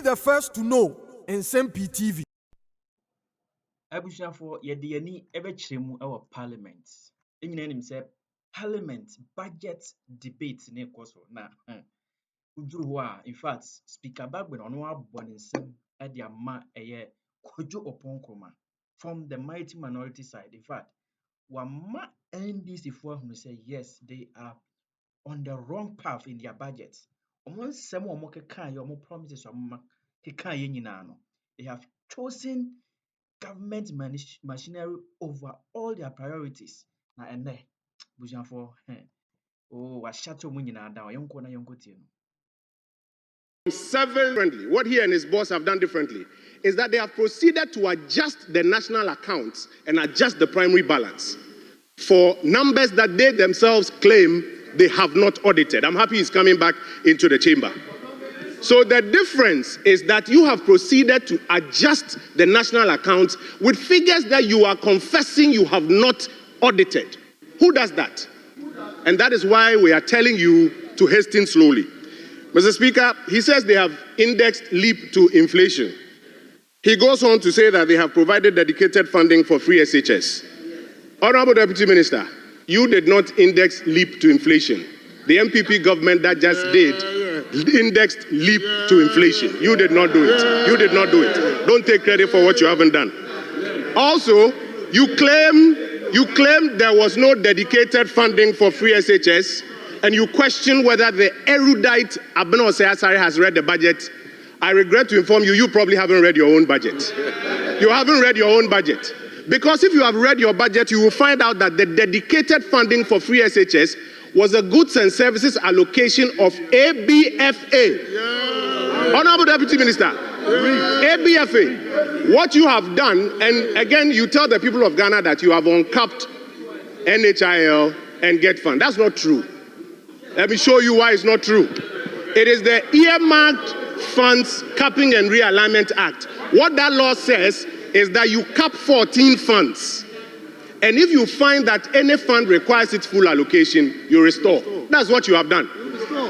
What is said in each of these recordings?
the first to know. Nsem-Pii TV. Abusuafo yɛde yɛni ɛbɛkyerɛ mu ɛwɔ parliament. Ɛnyina nim sɛ parliament budget debate ne ɛkɔ so na uduru hɔ a in fact speaker Bagbin ɔno abɔ ne nsɛm ɛde ama ɛyɛ Kojo Oppong from the mighty minority side. In fact, wama NDC for who say yes, they are on the wrong path in their budget. Promises they have chosen government machinery over all their priorities. Na ene bujan for oh wa shato mu nyina down yonko na yonko tie no. What he and his boss have done differently is that they have proceeded to adjust the national accounts and adjust the primary balance for numbers that they themselves claim they have not audited. I'm happy he's coming back into the chamber. So the difference is that you have proceeded to adjust the national accounts with figures that you are confessing you have not audited. Who does that? And that is why we are telling you to hasten slowly. Mr. Speaker, he says they have indexed leap to inflation. He goes on to say that they have provided dedicated funding for free SHS. Honorable Deputy Minister, you did not index leap to inflation. The MPP government that just did indexed leap to inflation. You did not do it. You did not do it. Don't take credit for what you haven't done. Also, you claim there was no dedicated funding for free SHS, and you question whether the erudite Abeno Osei-Asare has read the budget. I regret to inform you, you probably haven't read your own budget. You haven't read your own budget. Because if you have read your budget, you will find out that the dedicated funding for free SHS was a goods and services allocation of ABFA. Honorable Deputy Minister, ABFA, what you have done, and again, you tell the people of Ghana that you have uncapped NHIL and GET Fund. That's not true. Let me show you why it's not true. It is the Earmarked Funds Capping and Realignment Act. What that law says is that you cap 14 funds. And if you find that any fund requires its full allocation, you restore. That's what you have done.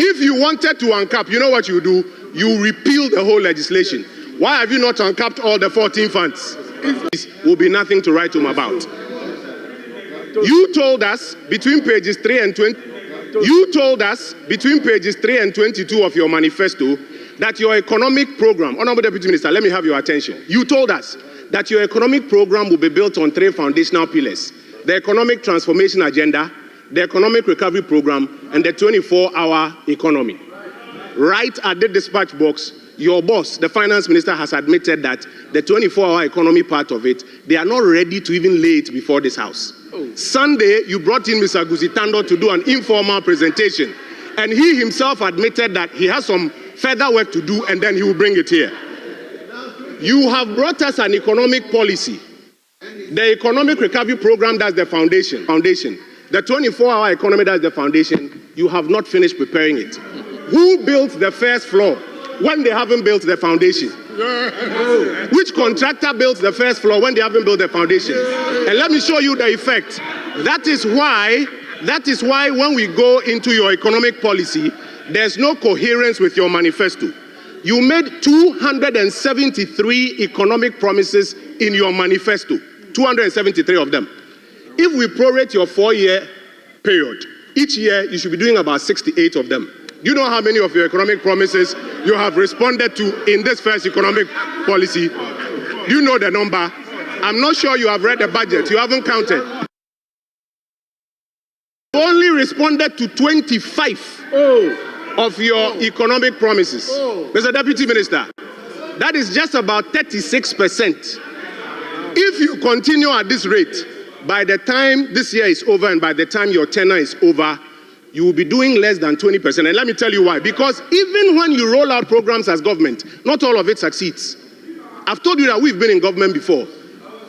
If you wanted to uncap, you know what you do? You repeal the whole legislation. Why have you not uncapped all the 14 funds? This will be nothing to write home about. You told us between pages 3 and 20. You told us between pages 3 and 22 of your manifesto that your economic program, Honorable Deputy Minister, let me have your attention. You told us that your economic program will be built on 3 foundational pillars: the economic transformation agenda, the economic recovery program, and the 24-hour economy. Right at the dispatch box, your boss, the finance minister, has admitted that the 24-hour economy part of it, they are not ready to even lay it before this house. Sunday, you brought in Mr. Guzitando to do an informal presentation, and he himself admitted that he has some further work to do, and then he will bring it here. You have brought us an economic policy. The economic recovery program, that's the foundation. The 24-hour economy, that's the foundation. You have not finished preparing it. Who built the first floor when they haven't built the foundation? Which contractor built the first floor when they haven't built the foundation? And let me show you the effect. That is why when we go into your economic policy, there's no coherence with your manifesto. You made 273 economic promises in your manifesto, 273 of them. If we prorate your 4-year period, each year you should be doing about 68 of them. Do you know how many of your economic promises you have responded to in this first economic policy? Do you know the number? I'm not sure you have read the budget. You haven't counted. You only responded to 25 of your economic promises. Mr. Deputy Minister, that is just about 36%. If you continue at this rate, by the time this year is over and by the time your tenure is over, you will be doing less than 20%. And let me tell you why. Because even when you roll out programs as government, not all of it succeeds. I've told you that we've been in government before.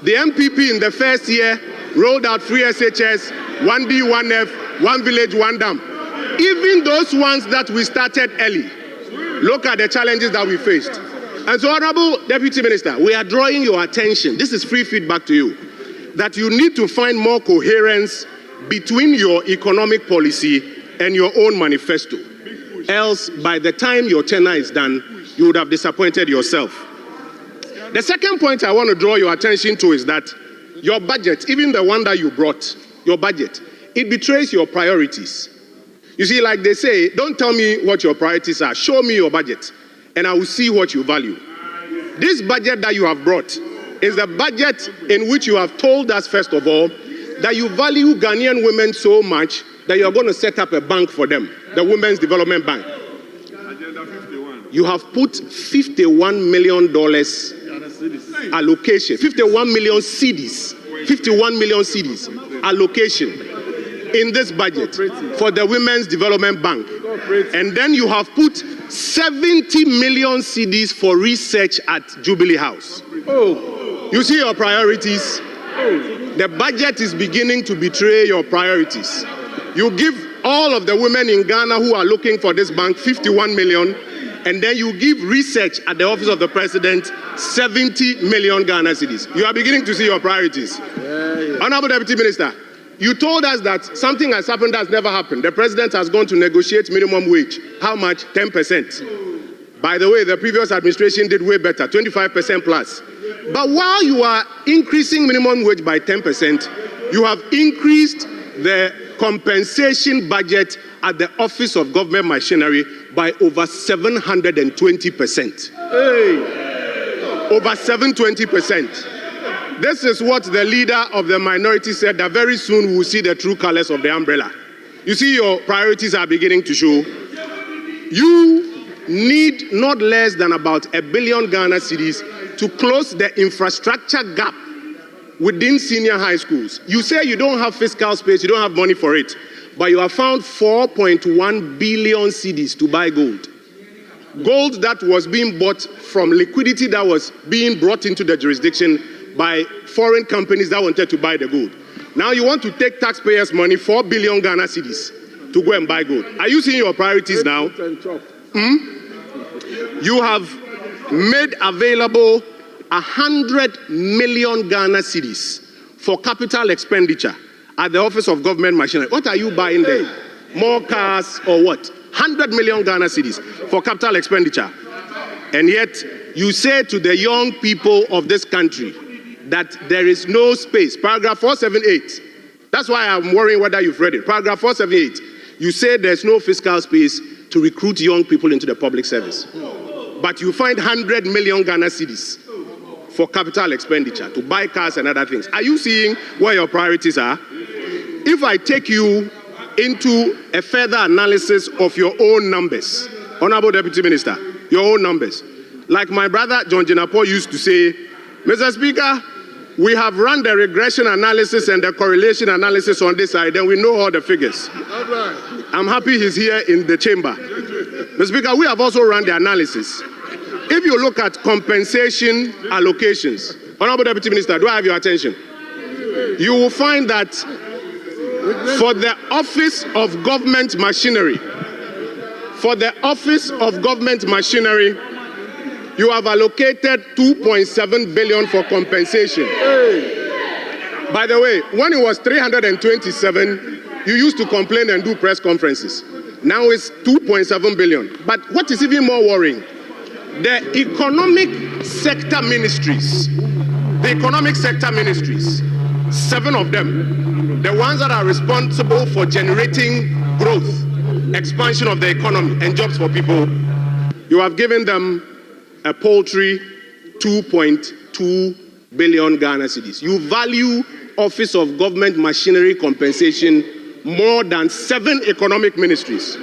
The MPP in the first year rolled out free SHS, 1D, 1F, 1 village, 1 dam. Even those ones that we started early, look at the challenges that we faced. And so, Honorable Deputy Minister, we are drawing your attention, this is free feedback to you, that you need to find more coherence between your economic policy and your own manifesto. Else, by the time your tenure is done, you would have disappointed yourself. The second point I want to draw your attention to is that your budget, even the one that you brought, your budget, it betrays your priorities. You see, like they say, don't tell me what your priorities are. Show me your budget, and I will see what you value. This budget that you have brought is the budget in which you have told us, first of all, that you value Ghanaian women so much that you are going to set up a bank for them, the Women's Development Bank. You have put $51 million allocation, 51 million cedis, 51 million cedis allocation in this budget for the Women's Development Bank. And then you have put 70 million cedis for research at Jubilee House. You see your priorities? The budget is beginning to betray your priorities. You give all of the women in Ghana who are looking for this bank 51 million, and then you give research at the office of the president 70 million Ghana cedis. You are beginning to see your priorities. Honorable Deputy Minister, you told us that something has happened that's never happened. The president has gone to negotiate minimum wage. How much? 10%. By the way, the previous administration did way better, 25% plus. But while you are increasing minimum wage by 10%, you have increased the compensation budget at the Office of Government Machinery by over 720%. Over 720%. This is what the leader of the minority said, that very soon we will see the true colors of the umbrella. You see, your priorities are beginning to show. You need not less than about 1 billion Ghana cedis to close the infrastructure gap within senior high schools. You say you don't have fiscal space, you don't have money for it, but you have found 4.1 billion cedis to buy gold. Gold that was being bought from liquidity that was being brought into the jurisdiction by foreign companies that wanted to buy the gold. Now you want to take taxpayers' money, 4 billion Ghana cedis, to go and buy gold. Are you seeing your priorities now? You have made available 100 million Ghana cedis for capital expenditure at the Office of Government Machinery. What are you buying there? More cars or what? 100 million Ghana cedis for capital expenditure. And yet, you say to the young people of this country that there is no space. Paragraph 478. That's why I'm worrying whether you've read it. Paragraph 478. You say there's no fiscal space to recruit young people into the public service. But you find 100 million Ghana cedis for capital expenditure, to buy cars and other things. Are you seeing where your priorities are? If I take you into a further analysis of your own numbers, Honorable Deputy Minister, your own numbers. Like my brother John Jinapo used to say, Mr. Speaker, we have run the regression analysis and the correlation analysis on this side, and we know all the figures. I'm happy he's here in the chamber. Mr. Speaker, we have also run the analysis. If you look at compensation allocations, Honorable Deputy Minister, do I have your attention? You will find that for the Office of Government Machinery, you have allocated 2.7 billion for compensation. By the way, when it was 327, you used to complain and do press conferences. Now it's 2.7 billion. But what is even more worrying, the economic sector ministries, 7 of them, the ones that are responsible for generating growth, expansion of the economy and jobs for people, you have given them a paltry 2.2 billion Ghana cedis. You value Office of Government Machinery compensation more than 7 economic ministries.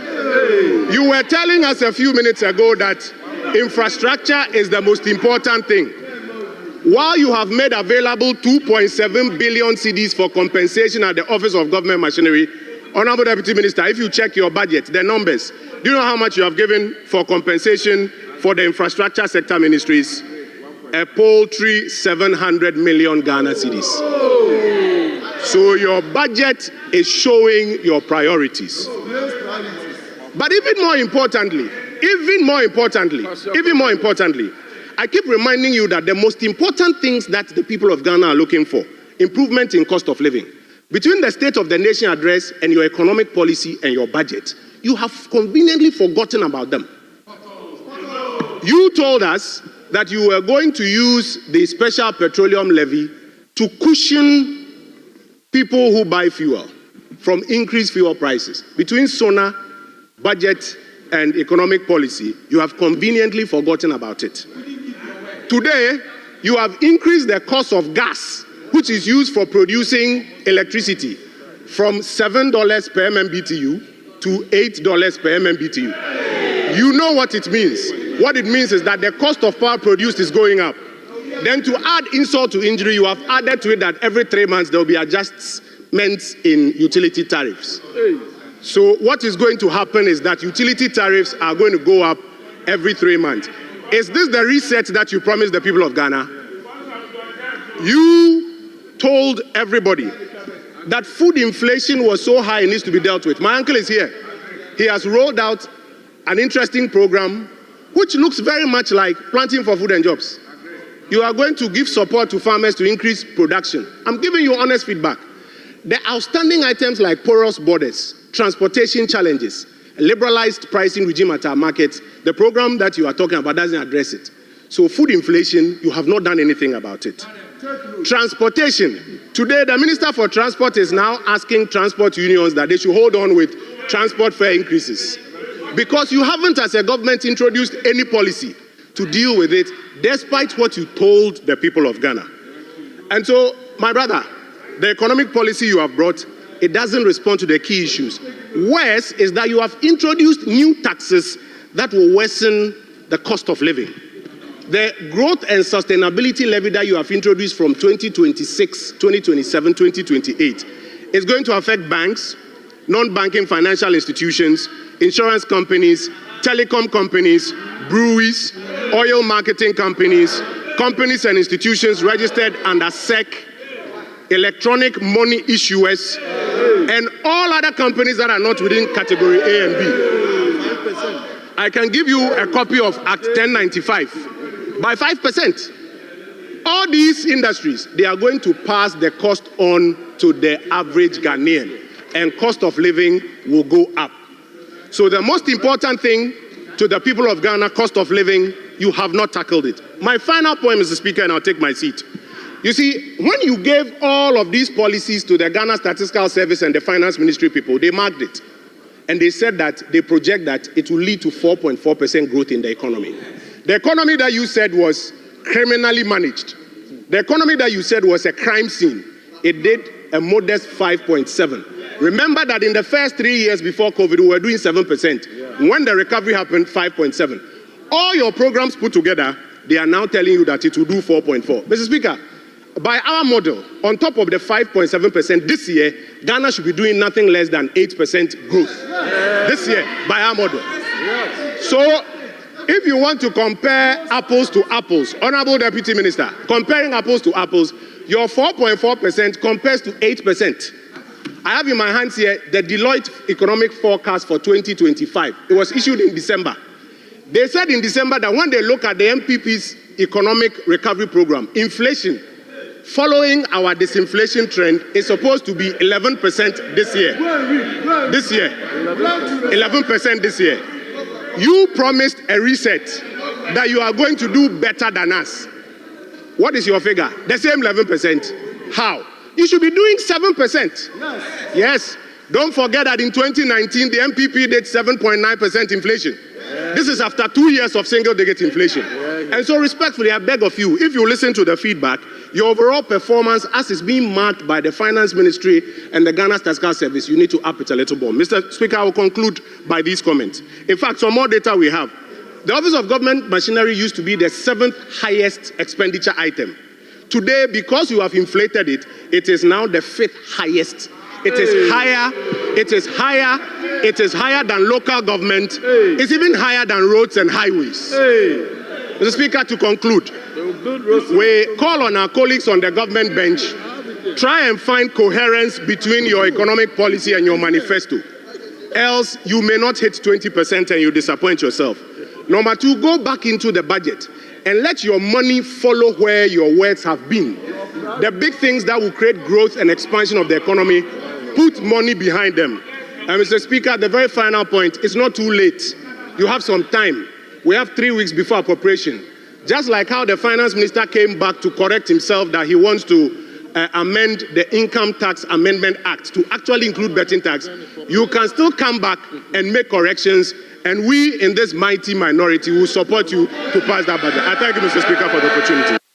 You were telling us a few minutes ago that infrastructure is the most important thing. While you have made available 2.7 billion cedis for compensation at the Office of Government Machinery, Honorable Deputy Minister, if you check your budget, the numbers, do you know how much you have given for compensation for the infrastructure sector ministries? A paltry 700 million Ghana cedis. So your budget is showing your priorities. But even more importantly, I keep reminding you that the most important things that the people of Ghana are looking for, improvement in cost of living. Between the State of the Nation address and your economic policy and your budget, you have conveniently forgotten about them. You told us that you were going to use the special petroleum levy to cushion people who buy fuel from increased fuel prices. Between SONA, budget, and economic policy, you have conveniently forgotten about it. Today, you have increased the cost of gas, which is used for producing electricity, from $7 per MMBTU to $8 per MMBTU. You know what it means. What it means is that the cost of power produced is going up. Then to add insult to injury, you have added to it that every 3 months there will be adjustments in utility tariffs. So what is going to happen is that utility tariffs are going to go up every 3 months. Is this the reset that you promised the people of Ghana? You told everybody that food inflation was so high it needs to be dealt with. My uncle is here. He has rolled out an interesting program which looks very much like planting for food and jobs. You are going to give support to farmers to increase production. I'm giving you honest feedback. The outstanding items like porous borders, transportation challenges, liberalized pricing regime at our markets, the program that you are talking about doesn't address it. So food inflation, you have not done anything about it. Transportation. Today, the Minister for Transport is now asking transport unions that they should hold on with transport fare increases. Because you haven't, as a government, introduced any policy to deal with it, despite what you told the people of Ghana. And so, my brother, the economic policy you have brought, it doesn't respond to the key issues. Worse is that you have introduced new taxes that will worsen the cost of living. The growth and sustainability levy that you have introduced from 2026, 2027, 2028 is going to affect banks, non-banking financial institutions, insurance companies, telecom companies, breweries, oil marketing companies, companies and institutions registered under SEC, electronic money issuers, and all other companies that are not within category A and B. I can give you a copy of Act 1095. By 5%. All these industries, they are going to pass the cost on to the average Ghanaian, and cost of living will go up. So the most important thing to the people of Ghana, cost of living, you have not tackled it. My final point, Mr. Speaker, and I'll take my seat. You see, when you gave all of these policies to the Ghana Statistical Service and the Finance Ministry people, they marked it. And they said that they project that it will lead to 4.4% growth in the economy. The economy that you said was criminally managed. The economy that you said was a crime scene. It did a modest 5.7. Remember that in the first 3 years before COVID, we were doing 7%. When the recovery happened, 5.7. All your programs put together, they are now telling you that it will do 4.4. Mr. Speaker, by our model, on top of the 5.7% this year, Ghana should be doing nothing less than 8% growth. This year, by our model. So, if you want to compare apples to apples, Honorable Deputy Minister, comparing apples to apples, your 4.4% compares to 8%. I have in my hands here the Deloitte economic forecast for 2025. It was issued in December. They said in December that when they look at the MPP's economic recovery program, inflation, following our disinflation trend, is supposed to be 11% this year. This year. 11% this year. You promised a reset that you are going to do better than us. What is your figure? The same 11%. How? You should be doing 7%. Yes. Don't forget that in 2019, the MPP did 7.9% inflation. This is after 2 years of single-digit inflation. And so respectfully, I beg of you, if you listen to the feedback, your overall performance as is being marked by the Finance Ministry and the Ghana Statistical Service, you need to up it a little more. Mr. Speaker, I will conclude by these comments. In fact, some more data we have. The Office of Government Machinery used to be the 7th highest expenditure item. Today, because you have inflated it, it is now the 5th highest. It is higher. It is higher. It is higher than local government. It's even higher than roads and highways. Mr. Speaker, to conclude, we call on our colleagues on the government bench, try and find coherence between your economic policy and your manifesto. Else, you may not hit 20% and you disappoint yourself. Number 2, go back into the budget and let your money follow where your words have been. The big things that will create growth and expansion of the economy, put money behind them. And Mr. Speaker, the very final point, it's not too late. You have some time. we have 3 weeks before appropriation. Just like how the finance minister came back to correct himself that he wants to amend the Income Tax Amendment Act to actually include betting tax, you can still come back and make corrections, and we in this mighty minority will support you to pass that budget. I thank you, Mr. Speaker, for the opportunity.